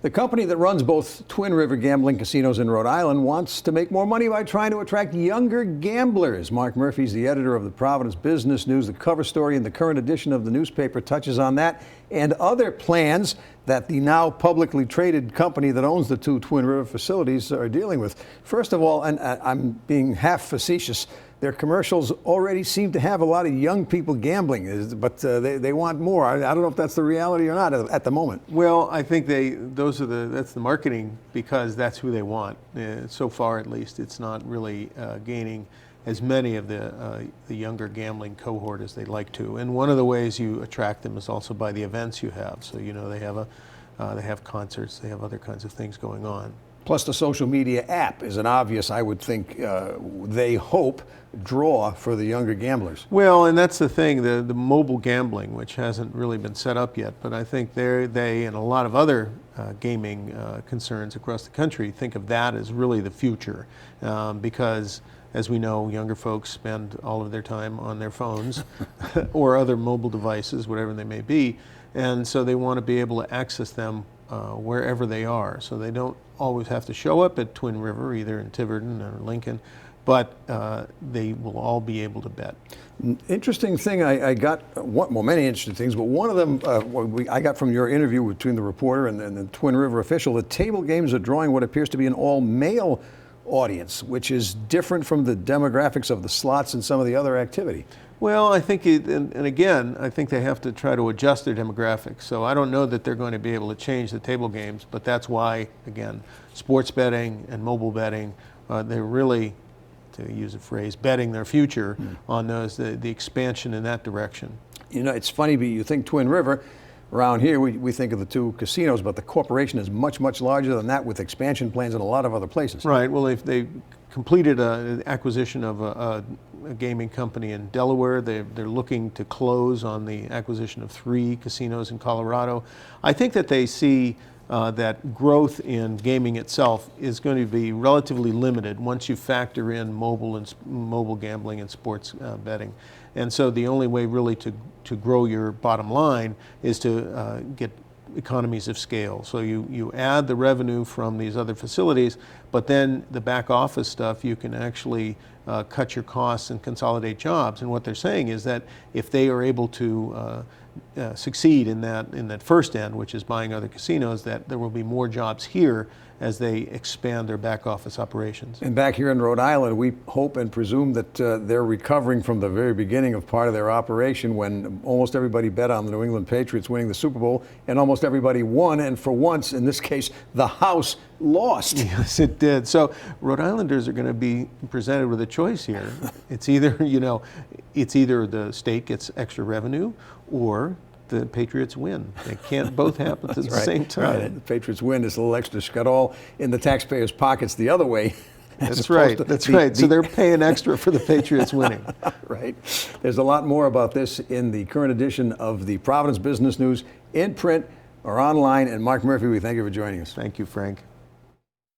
The company that runs both Twin River gambling casinos in Rhode Island wants to make more money by trying to attract younger gamblers. Mark Murphy is the editor of the Providence Business News. The cover story in the current edition of the newspaper touches on that and other plans that the now publicly traded company that owns the two Twin River facilities are dealing with. First of all, and I'm being half facetious, their commercials already seem to have a lot of young people gambling, but they want more. I don't know if that's the reality or not at the moment. Well, I think that's the marketing, because that's who they want. So far, at least, it's not really gaining as many of the younger gambling cohort as they'd like to. And one of the ways you attract them is also by the events you have. So they have concerts, they have other kinds of things going on. Plus, the social media app is an obvious, I would think, they hope, draw for the younger gamblers. Well, and that's the thing, the mobile gambling, which hasn't really been set up yet, but I think they and a lot of other gaming concerns across the country think of that as really the future, because, as we know, younger folks spend all of their time on their phones or other mobile devices, whatever they may be, and so they want to be able to access them wherever they are. So they don't always have to show up at Twin River, either in Tiverton or Lincoln, but they will all be able to bet. Interesting thing I got, well, many interesting things, but one of them I got from your interview between the reporter and the Twin River official. The table games are drawing what appears to be an all-male audience, which is different from the demographics of the slots and some of the other activity. Well, I think, and again, I think they have to try to adjust their demographics. So I don't know that they're going to be able to change the table games, but that's why, again, sports betting and mobile betting, they're really, to use a phrase, betting their future on those, the expansion in that direction. You know, it's funny, but you think Twin River. Around here, we think of the two casinos, but the corporation is much, much larger than that, with expansion plans in a lot of other places. Right. Well, if they completed an acquisition of a gaming company in Delaware, they're looking to close on the acquisition of 3 casinos in Colorado. I think that they see that growth in gaming itself is going to be relatively limited once you factor in mobile gambling and sports betting. And so the only way really to grow your bottom line is to get economies of scale. So you add the revenue from these other facilities, but then the back office stuff, you can actually cut your costs and consolidate jobs. And what they're saying is that if they are able to succeed in that first end, which is buying other casinos, that there will be more jobs here as they expand their back office operations. And back here in Rhode Island, we hope and presume that they're recovering from the very beginning of part of their operation, when almost everybody bet on the New England Patriots winning the Super Bowl, and almost everybody won, and for once, in this case, the house lost. Yes, it did. So Rhode Islanders are going to be presented with a choice here. It's either, it's either the state gets extra revenue or the Patriots win. They can't both happen at the same time. Right. The Patriots win. This little extra got all in the taxpayers' pockets the other way. That's right. That's right. So they're paying extra for the Patriots winning. Right. There's a lot more about this in the current edition of the Providence Business News, in print or online. And Mark Murphy, we thank you for joining us. Thank you, Frank.